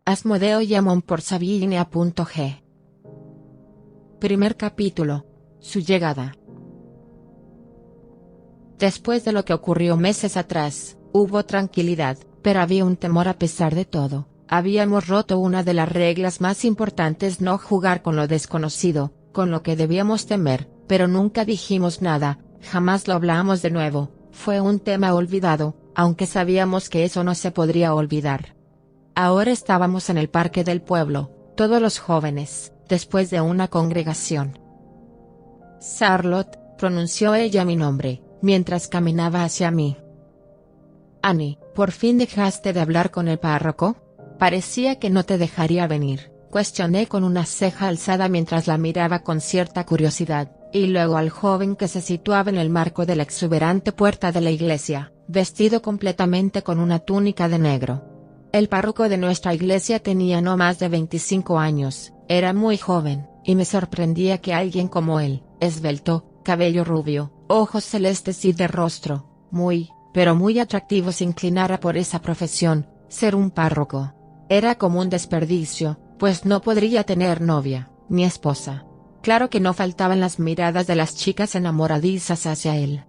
Asmodeo y Amon por Sabiina.g. Primer capítulo. Su llegada. Después de lo que ocurrió meses atrás, hubo tranquilidad, pero había un temor a pesar de todo. Habíamos roto una de las reglas más importantes: no jugar con lo desconocido, con lo que debíamos temer, pero nunca dijimos nada, jamás lo hablamos de nuevo. Fue un tema olvidado, aunque sabíamos que eso no se podría olvidar. Ahora estábamos en el parque del pueblo, todos los jóvenes, después de una congregación. Charlotte, pronunció ella mi nombre, mientras caminaba hacia mí. Annie, ¿por fin dejaste de hablar con el párroco? Parecía que no te dejaría venir, cuestioné con una ceja alzada mientras la miraba con cierta curiosidad, y luego al joven que se situaba en el marco de la exuberante puerta de la iglesia, vestido completamente con una túnica de negro. El párroco de nuestra iglesia tenía no más de 25 años, era muy joven, y me sorprendía que alguien como él, esbelto, cabello rubio, ojos celestes y de rostro, pero muy atractivo, se inclinara por esa profesión. Ser un párroco era como un desperdicio, pues no podría tener novia, ni esposa. Claro que no faltaban las miradas de las chicas enamoradizas hacia él.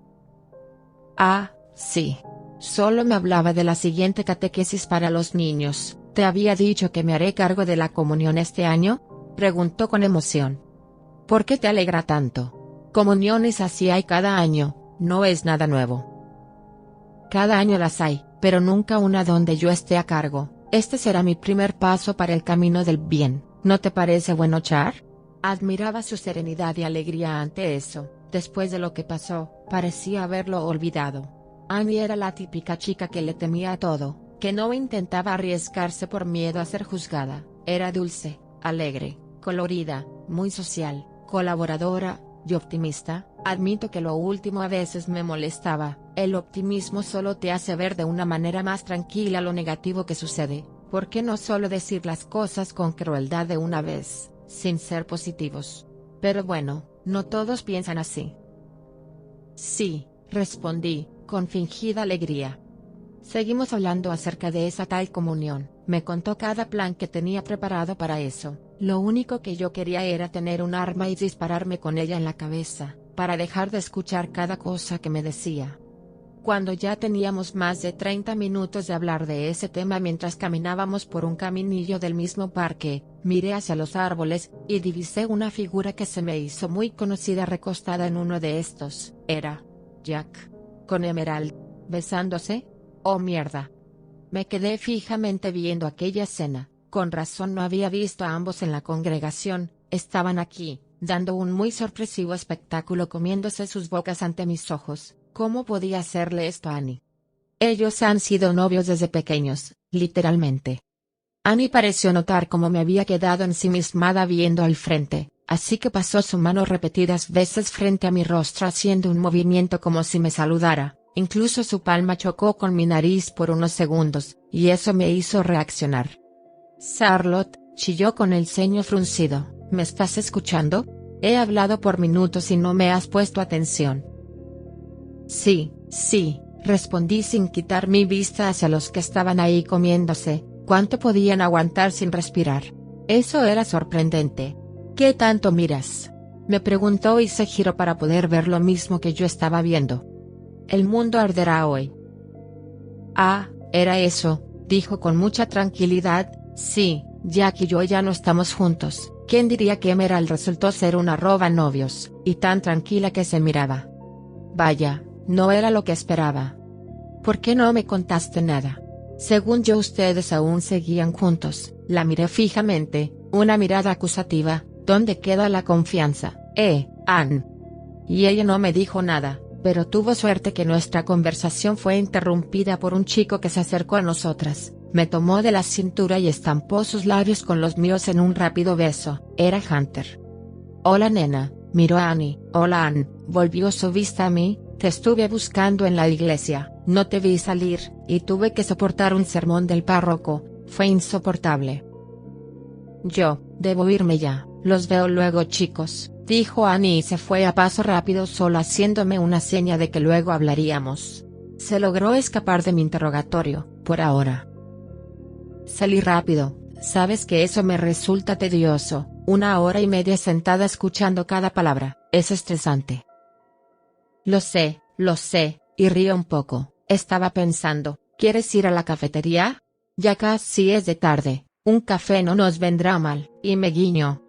Ah, sí. Solo me hablaba de la siguiente catequesis para los niños. ¿Te había dicho que me haré cargo de la comunión este año?, preguntó con emoción. ¿Por qué te alegra tanto? Comuniones así hay cada año, no es nada nuevo. Cada año las hay, pero nunca una donde yo esté a cargo. Este será mi primer paso para el camino del bien, ¿no te parece bueno, Char? Admiraba su serenidad y alegría ante eso. Después de lo que pasó, parecía haberlo olvidado. Annie era la típica chica que le temía a todo, que no intentaba arriesgarse por miedo a ser juzgada. Era dulce, alegre, colorida, muy social, colaboradora y optimista. Admito que lo último a veces me molestaba. El optimismo solo te hace ver de una manera más tranquila lo negativo que sucede. ¿Por qué no solo decir las cosas con crueldad de una vez, sin ser positivos? Pero bueno, no todos piensan así. Sí, respondí, con fingida alegría. Seguimos hablando acerca de esa tal comunión. Me contó cada plan que tenía preparado para eso. Lo único que yo quería era tener un arma y dispararme con ella en la cabeza, para dejar de escuchar cada cosa que me decía. Cuando ya teníamos más de 30 minutos de hablar de ese tema mientras caminábamos por un caminillo del mismo parque, miré hacia los árboles, y divisé una figura que se me hizo muy conocida recostada en uno de estos. Era Jack, con Emerald, besándose. ¡Oh mierda! Me quedé fijamente viendo aquella escena. Con razón no había visto a ambos en la congregación. Estaban aquí, dando un muy sorpresivo espectáculo, comiéndose sus bocas ante mis ojos. ¿Cómo podía hacerle esto a Annie? Ellos han sido novios desde pequeños, literalmente. Annie pareció notar cómo me había quedado ensimismada viendo al frente, así que pasó su mano repetidas veces frente a mi rostro haciendo un movimiento como si me saludara. Incluso su palma chocó con mi nariz por unos segundos, y eso me hizo reaccionar. Charlotte, chilló con el ceño fruncido, ¿me estás escuchando? He hablado por minutos y no me has puesto atención. Sí, respondí sin quitar mi vista hacia los que estaban ahí comiéndose. ¿Cuánto podían aguantar sin respirar? Eso era sorprendente. ¿Qué tanto miras?, me preguntó y se giró para poder ver lo mismo que yo estaba viendo. El mundo arderá hoy. Ah, era eso, dijo con mucha tranquilidad. Sí, Jack y yo ya no estamos juntos. ¿Quién diría que Emerald resultó ser una novios, y tan tranquila que se miraba? Vaya, no era lo que esperaba. ¿Por qué no me contaste nada? Según yo ustedes aún seguían juntos. La miré fijamente, una mirada acusativa. ¿Dónde queda la confianza, Anne? Y ella no me dijo nada, pero tuvo suerte que nuestra conversación fue interrumpida por un chico que se acercó a nosotras, me tomó de la cintura y estampó sus labios con los míos en un rápido beso. Era Hunter. Hola nena, miró a Annie. Hola Anne, volvió su vista a mí. Te estuve buscando en la iglesia, no te vi salir, y tuve que soportar un sermón del párroco. Fue insoportable. Yo, debo irme ya. Los veo luego chicos, dijo Annie y se fue a paso rápido, solo haciéndome una seña de que luego hablaríamos. Se logró escapar de mi interrogatorio, por ahora. Salí rápido, Sabes que eso me resulta tedioso, 1 hora y media sentada escuchando cada palabra, es estresante. Lo sé, y río un poco. Estaba pensando, ¿quieres ir a la cafetería? Ya casi es de tarde, un café no nos vendrá mal, y me guiñó.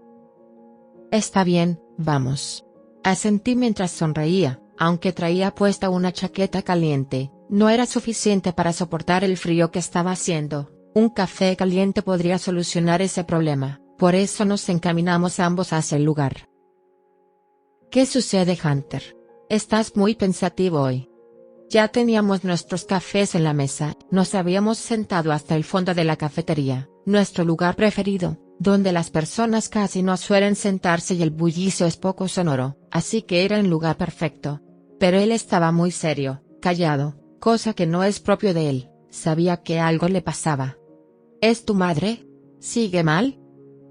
Está bien, vamos. Asentí mientras sonreía, aunque traía puesta una chaqueta caliente, no era suficiente para soportar el frío que estaba haciendo. Un café caliente podría solucionar ese problema, por eso nos encaminamos ambos hacia el lugar. ¿Qué sucede, Hunter? Estás muy pensativo hoy. Ya teníamos nuestros cafés en la mesa, nos habíamos sentado hasta el fondo de la cafetería, nuestro lugar preferido, donde las personas casi no suelen sentarse y el bullicio es poco sonoro, así que era el lugar perfecto. Pero él estaba muy serio, callado, cosa que no es propio de él, sabía que algo le pasaba. ¿Es tu madre? ¿Sigue mal?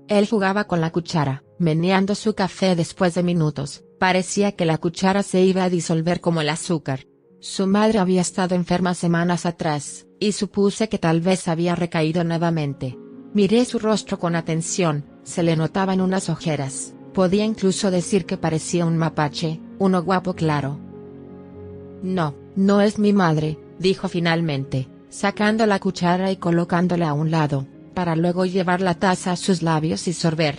Él jugaba con la cuchara, meneando su café después de minutos, parecía que la cuchara se iba a disolver como el azúcar. Su madre había estado enferma semanas atrás, y supuse que tal vez había recaído nuevamente. Miré su rostro con atención, se le notaban unas ojeras, podía incluso decir que parecía un mapache, uno guapo claro. No, no es mi madre, dijo finalmente, sacando la cuchara y colocándola a un lado, para luego llevar la taza a sus labios y sorber.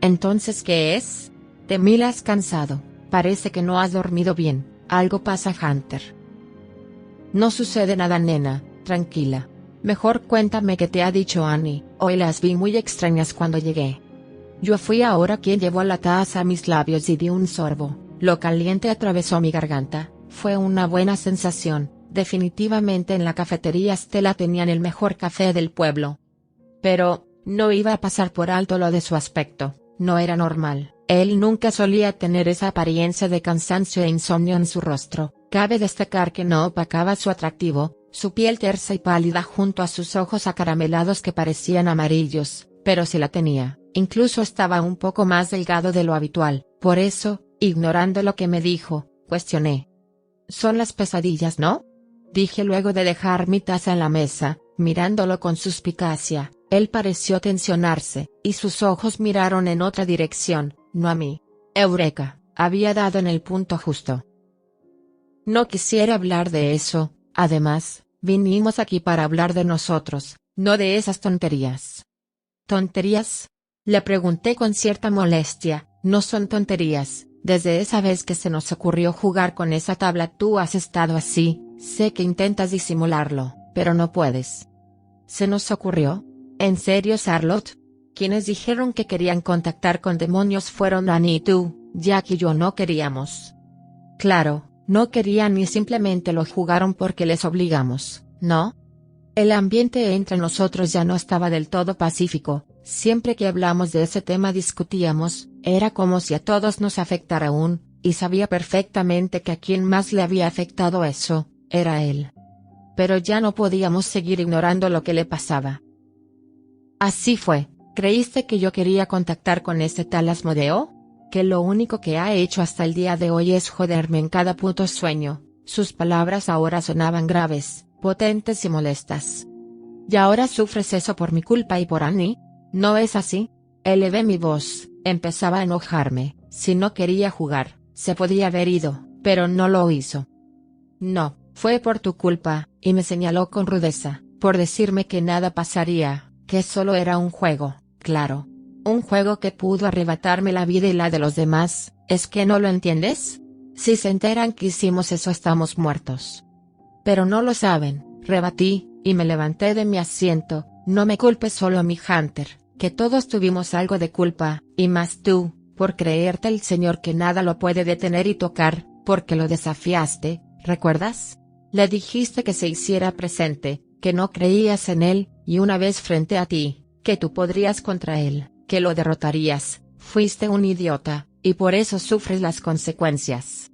¿Entonces qué es? Te miras cansado, parece que no has dormido bien. Algo pasa, Hunter. No sucede nada, nena, tranquila. Mejor cuéntame qué te ha dicho Annie. Hoy las vi muy extrañas cuando llegué. Yo fui ahora quien llevó la taza a mis labios y di un sorbo. Lo caliente atravesó mi garganta. Fue una buena sensación. Definitivamente en la cafetería Stella tenían el mejor café del pueblo. Pero, no iba a pasar por alto lo de su aspecto. No era normal. Él nunca solía tener esa apariencia de cansancio e insomnio en su rostro. Cabe destacar que no opacaba su atractivo, su piel tersa y pálida junto a sus ojos acaramelados que parecían amarillos, pero sí la tenía. Incluso estaba un poco más delgado de lo habitual. Por eso, ignorando lo que me dijo, cuestioné. Son las pesadillas, ¿no? Dije luego de dejar mi taza en la mesa, mirándolo con suspicacia. Él pareció tensionarse, y sus ojos miraron en otra dirección, no a mí. Eureka, había dado en el punto justo. No quisiera hablar de eso, además, vinimos aquí para hablar de nosotros, no de esas tonterías. ¿Tonterías? Le pregunté con cierta molestia. No son tonterías, desde esa vez que se nos ocurrió jugar con esa tabla tú has estado así, sé que intentas disimularlo, pero no puedes. ¿Se nos ocurrió? ¿En serio, Charlotte? Quienes dijeron que querían contactar con demonios fueron Annie y tú, Jack y yo no queríamos. Claro, no querían y simplemente lo jugaron porque les obligamos, ¿no? El ambiente entre nosotros ya no estaba del todo pacífico, siempre que hablamos de ese tema discutíamos, era como si a todos nos afectara aún, y sabía perfectamente que a quien más le había afectado eso, era él. Pero ya no podíamos seguir ignorando lo que le pasaba. Así fue, ¿creíste que yo quería contactar con ese tal Asmodeo? Que lo único que ha hecho hasta el día de hoy es joderme en cada puto sueño. Sus palabras ahora sonaban graves, potentes y molestas. ¿Y ahora sufres eso por mi culpa y por Annie? ¿No es así? Elevé mi voz, empezaba a enojarme. Si no quería jugar, se podía haber ido, pero no lo hizo. No, fue por tu culpa, y me señaló con rudeza, por decirme que nada pasaría. Que solo era un juego, claro. Un juego que pudo arrebatarme la vida y la de los demás, ¿es que no lo entiendes? Si se enteran que hicimos eso estamos muertos. Pero no lo saben, rebatí, y me levanté de mi asiento. No me culpes solo a mi Hunter, que todos tuvimos algo de culpa, y más tú, por creerte el señor que nada lo puede detener y tocar, porque lo desafiaste, ¿recuerdas? Le dijiste que se hiciera presente, que no creías en él, y una vez frente a ti, que tú podrías contra él, que lo derrotarías. Fuiste un idiota, y por eso sufres las consecuencias.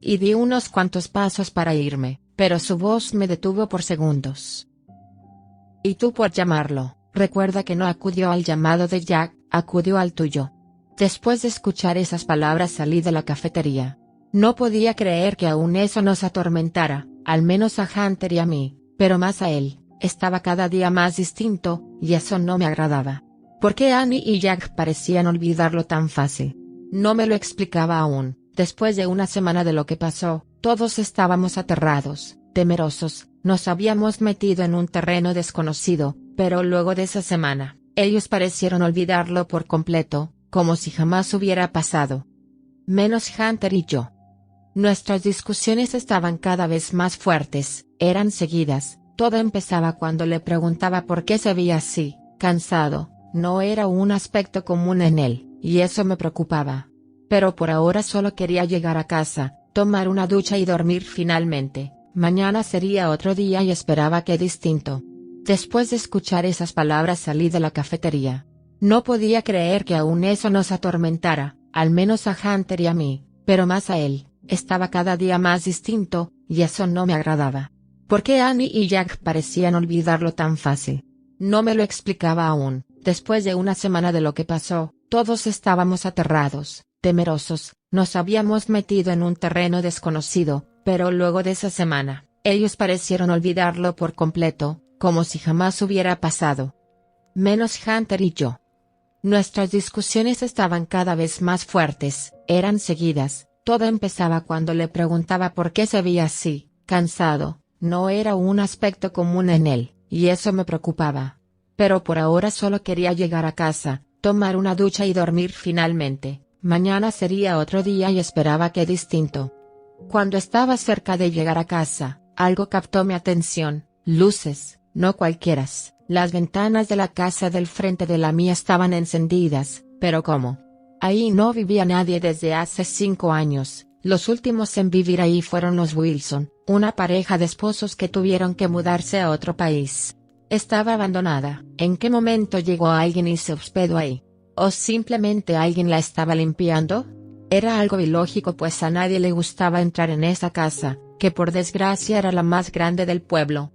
Y di unos cuantos pasos para irme, pero su voz me detuvo por segundos. Y tú por llamarlo, recuerda que no acudió al llamado de Jack, acudió al tuyo. Después de escuchar esas palabras salí de la cafetería. No podía creer que aún eso nos atormentara, al menos a Hunter y a mí, pero más a él. estaba cada día más distinto, y eso no me agradaba. ¿Por qué Annie y Jack parecían olvidarlo tan fácil? No me lo explicaba aún. Después de una semana de lo que pasó, todos estábamos aterrados, temerosos, nos habíamos metido en un terreno desconocido, pero luego de esa semana, ellos parecieron olvidarlo por completo, como si jamás hubiera pasado. Menos Hunter y yo. Nuestras discusiones estaban cada vez más fuertes, eran seguidas, todo empezaba cuando le preguntaba por qué se veía así, cansado, no era un aspecto común en él, y eso me preocupaba. Pero por ahora solo quería llegar a casa, tomar una ducha y dormir finalmente, mañana sería otro día y esperaba que distinto. Después de escuchar esas palabras salí de la cafetería. No podía creer que aún eso nos atormentara, al menos a Hunter y a mí, pero más a él. Estaba cada día más distinto, y eso no me agradaba. ¿Por qué Annie y Jack parecían olvidarlo tan fácil? No me lo explicaba aún. Después de una semana de lo que pasó, todos estábamos aterrados, temerosos, nos habíamos metido en un terreno desconocido, pero luego de esa semana, ellos parecieron olvidarlo por completo, como si jamás hubiera pasado. Menos Hunter y yo. Nuestras discusiones estaban cada vez más fuertes, eran seguidas. Todo empezaba cuando le preguntaba por qué se veía así, cansado, no era un aspecto común en él, y eso me preocupaba. Pero por ahora solo quería llegar a casa, tomar una ducha y dormir finalmente, mañana sería otro día y esperaba que distinto. Cuando estaba cerca de llegar a casa, algo captó mi atención, luces, no cualquieras, las ventanas de la casa del frente de la mía estaban encendidas, pero ¿cómo? Ahí no vivía nadie desde hace 5 años, los últimos en vivir ahí fueron los Wilson, una pareja de esposos que tuvieron que mudarse a otro país. Estaba abandonada. ¿En qué momento llegó alguien y se hospedó ahí? ¿O simplemente alguien la estaba limpiando? Era algo ilógico pues a nadie le gustaba entrar en esa casa, que por desgracia era la más grande del pueblo.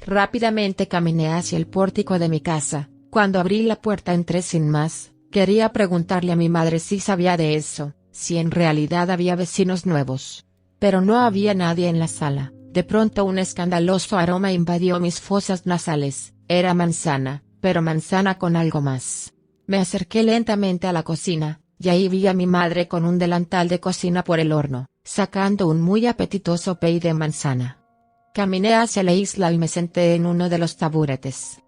Rápidamente caminé hacia el pórtico de mi casa. Cuando abrí la puerta entré sin más. Quería preguntarle a mi madre si sabía de eso, si en realidad había vecinos nuevos. Pero no había nadie en la sala. De pronto un escandaloso aroma invadió mis fosas nasales. Era manzana, pero manzana con algo más. Me acerqué lentamente a la cocina, y ahí vi a mi madre con un delantal de cocina por el horno, sacando un muy apetitoso pay de manzana. Caminé hacia la isla y me senté en uno de los taburetes.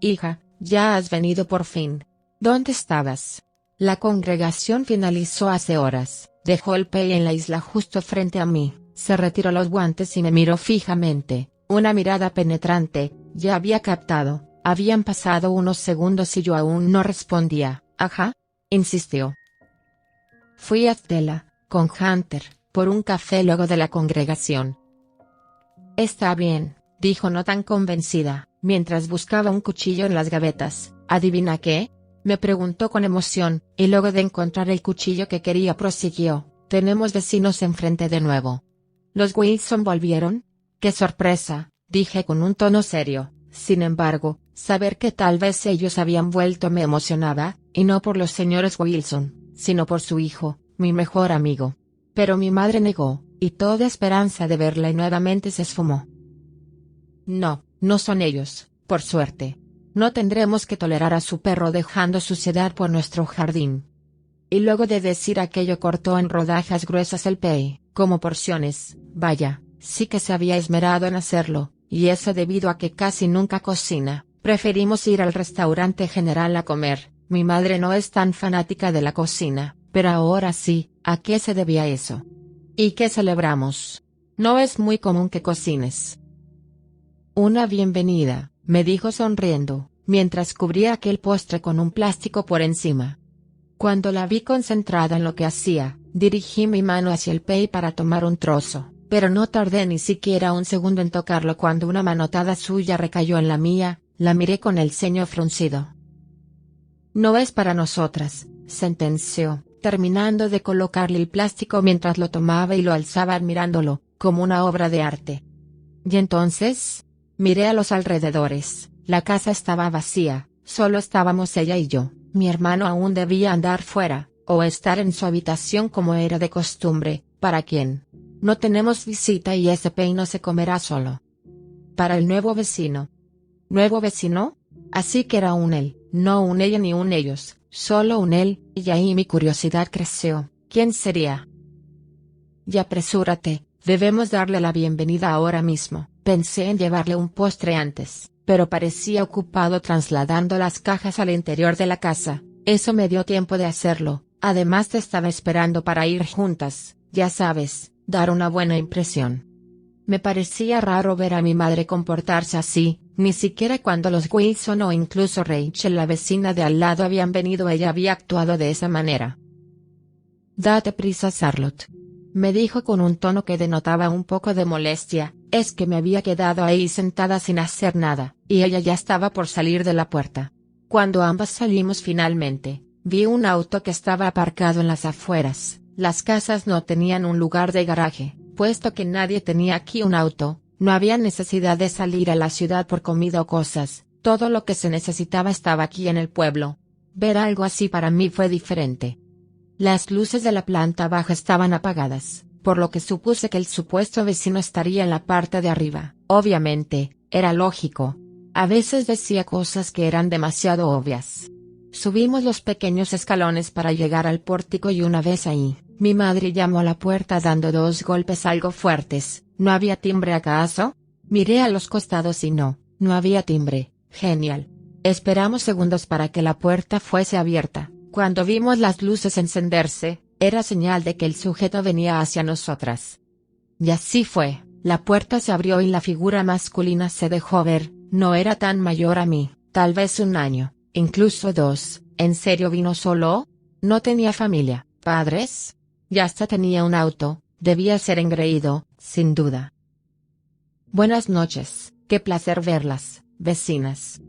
«Hija, ya has venido por fin. ¿Dónde estabas?» La congregación finalizó hace horas. Dejó el pay en la isla justo frente a mí, se retiró los guantes y me miró fijamente, una mirada penetrante. Ya había captado. Habían pasado unos segundos y yo aún no respondía. «Ajá», insistió. Fui a Stella, con Hunter, por un café luego de la congregación. «Está bien», dijo no tan convencida, mientras buscaba un cuchillo en las gavetas. «¿Adivina qué?», me preguntó con emoción, y luego de encontrar el cuchillo que quería prosiguió: «Tenemos vecinos enfrente de nuevo». «¿Los Wilson volvieron?». «¡Qué sorpresa!», dije con un tono serio. Sin embargo, saber que tal vez ellos habían vuelto me emocionaba, y no por los señores Wilson, sino por su hijo, mi mejor amigo. Pero mi madre negó, y toda esperanza de verla nuevamente se esfumó. «No, no son ellos, por suerte. No tendremos que tolerar a su perro dejando suciedad por nuestro jardín». Y luego de decir aquello cortó en rodajas gruesas el pay, como porciones. Vaya, sí que se había esmerado en hacerlo, y eso debido a que casi nunca cocina. Preferimos ir al restaurante general a comer. Mi madre no es tan fanática de la cocina, pero ahora sí. ¿A qué se debía eso? ¿Y qué celebramos? No es muy común que cocines. «Una bienvenida», me dijo sonriendo, mientras cubría aquel postre con un plástico por encima. Cuando la vi concentrada en lo que hacía, dirigí mi mano hacia el pay para tomar un trozo, pero no tardé ni siquiera un segundo en tocarlo cuando una manotada suya recayó en la mía. La miré con el ceño fruncido. «No es para nosotras», sentenció, terminando de colocarle el plástico mientras lo tomaba y lo alzaba admirándolo, como una obra de arte. «¿Y entonces?». Miré a los alrededores. La casa estaba vacía, solo estábamos ella y yo. Mi hermano aún debía andar fuera, o estar en su habitación como era de costumbre. ¿Para quién? No tenemos visita y ese pay no se comerá solo. para el nuevo vecino. ¿Nuevo vecino? Así que era un él, no un ella ni un ellos, solo un él, y ahí mi curiosidad creció. ¿Quién sería? Y apresúrate, debemos darle la bienvenida ahora mismo. Pensé en llevarle un postre antes, pero parecía ocupado trasladando las cajas al interior de la casa. Eso me dio tiempo de hacerlo. Además te estaba esperando para ir juntas, ya sabes, dar una buena impresión. Me parecía raro ver a mi madre comportarse así, ni siquiera cuando los Wilson o incluso Rachel, la vecina de al lado, habían venido ella había actuado de esa manera. Date prisa, Charlotte, me dijo con un tono que denotaba un poco de molestia. Es que me había quedado ahí sentada sin hacer nada, y ella ya estaba por salir de la puerta. Cuando ambas salimos finalmente, vi un auto que estaba aparcado en las afueras. Las casas no tenían un lugar de garaje, puesto que nadie tenía aquí un auto. No había necesidad de salir a la ciudad por comida o cosas, todo lo que se necesitaba estaba aquí en el pueblo. Ver algo así para mí fue diferente. Las luces de la planta baja estaban apagadas, por lo que supuse que el supuesto vecino estaría en la parte de arriba. Obviamente, era lógico. A veces decía cosas que eran demasiado obvias. Subimos los pequeños escalones para llegar al pórtico y una vez ahí, mi madre llamó a la puerta dando 2 golpes algo fuertes. ¿No había timbre acaso? Miré a los costados y no había timbre. Genial. Esperamos segundos para que la puerta fuese abierta. Cuando vimos las luces encenderse, era señal de que el sujeto venía hacia nosotras. Y así fue, la puerta se abrió y la figura masculina se dejó ver. No era tan mayor a mí, tal vez 1 año, incluso 2, ¿en serio vino solo? No tenía familia, padres. Ya hasta tenía un auto, debía ser engreído, sin duda. Buenas noches, qué placer verlas, vecinas.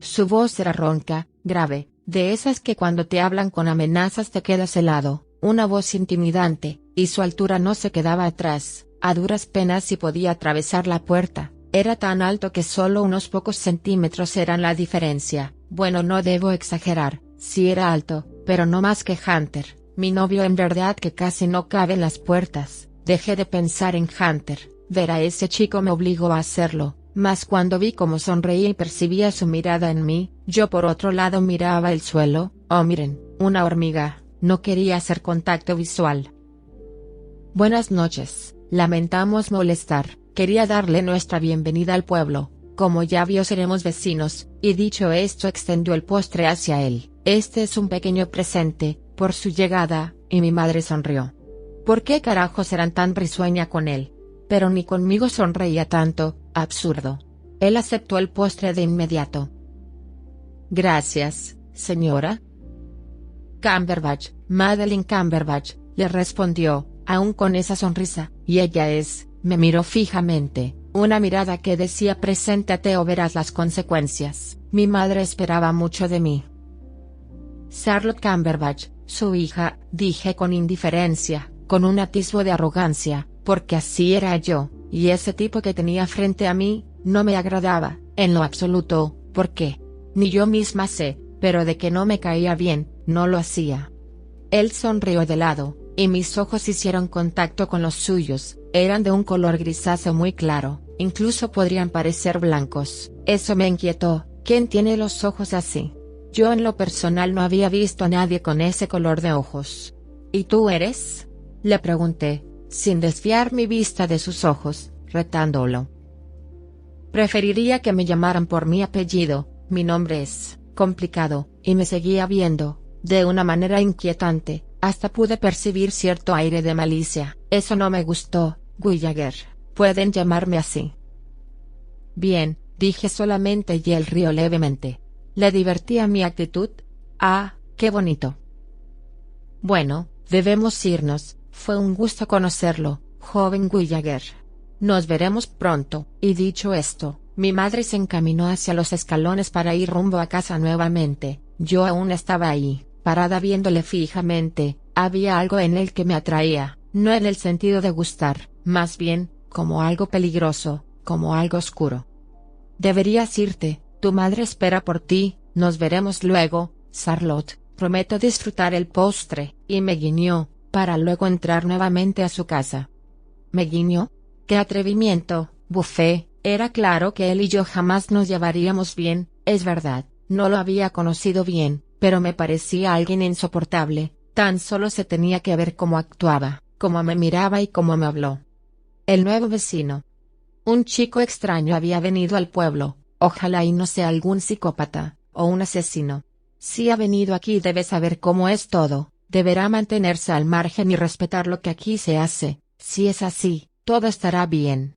Su voz era ronca, grave, de esas que cuando te hablan con amenazas te quedas helado, una voz intimidante, y su altura no se quedaba atrás, a duras penas si podía atravesar la puerta. Era tan alto que solo unos pocos centímetros eran la diferencia. Bueno, no debo exagerar, sí era alto, pero no más que Hunter, mi novio. En verdad que casi no cabe en las puertas. Dejé de pensar en Hunter, ver a ese chico me obligó a hacerlo, mas cuando vi cómo sonreía y percibía su mirada en mí, yo por otro lado miraba el suelo. Oh miren, una hormiga, no quería hacer contacto visual. Buenas noches, lamentamos molestar. Quería darle nuestra bienvenida al pueblo, como ya vio seremos vecinos, y dicho esto extendió el postre hacia él. Este es un pequeño presente, por su llegada, y mi madre sonrió. ¿Por qué carajos eran tan risueña con él? Pero ni conmigo sonreía tanto, absurdo. Él aceptó el postre de inmediato. Gracias, señora. Cumberbatch, Madeline Cumberbatch, le respondió, aún con esa sonrisa, y ella es... Me miró fijamente, una mirada que decía preséntate o verás las consecuencias. Mi madre esperaba mucho de mí. Charlotte Cumberbatch, su hija, dije con indiferencia, con un atisbo de arrogancia, porque así era yo, y ese tipo que tenía frente a mí, no me agradaba, en lo absoluto. ¿Por qué? Ni yo misma sé, pero de que no me caía bien, no lo hacía. Él sonrió de lado, y mis ojos hicieron contacto con los suyos. Eran de un color grisáceo muy claro, incluso podrían parecer blancos. Eso me inquietó. ¿Quién tiene los ojos así? Yo en lo personal no había visto a nadie con ese color de ojos. ¿Y tú eres? Le pregunté, sin desviar mi vista de sus ojos, retándolo. Preferiría que me llamaran por mi apellido. Mi nombre es complicado, y me seguía viendo, de una manera inquietante. Hasta pude percibir cierto aire de malicia. Eso no me gustó. Gallagher, pueden llamarme así. Bien, dije solamente, y él rió levemente. ¿Le divertía mi actitud? Ah, qué bonito. Bueno, debemos irnos. Fue un gusto conocerlo, joven Gallagher. Nos veremos pronto. Y dicho esto, mi madre se encaminó hacia los escalones para ir rumbo a casa nuevamente. Yo aún estaba ahí, parada viéndole fijamente. Había algo en él que me atraía, no en el sentido de gustar, más bien, como algo peligroso, como algo oscuro. Deberías irte, tu madre espera por ti, nos veremos luego, Charlotte, prometo disfrutar el postre, y me guiñó, para luego entrar nuevamente a su casa. ¿Me guiñó? ¡Qué atrevimiento!, bufé, Era claro que él y yo jamás nos llevaríamos bien, es verdad, no lo había conocido bien, pero me parecía alguien insoportable, tan solo se tenía que ver cómo actuaba, cómo me miraba y cómo me habló. El nuevo vecino. Un chico extraño había venido al pueblo, ojalá y no sea algún psicópata, o un asesino. Si ha venido aquí debe saber cómo es todo, deberá mantenerse al margen y respetar lo que aquí se hace, si es así, todo estará bien.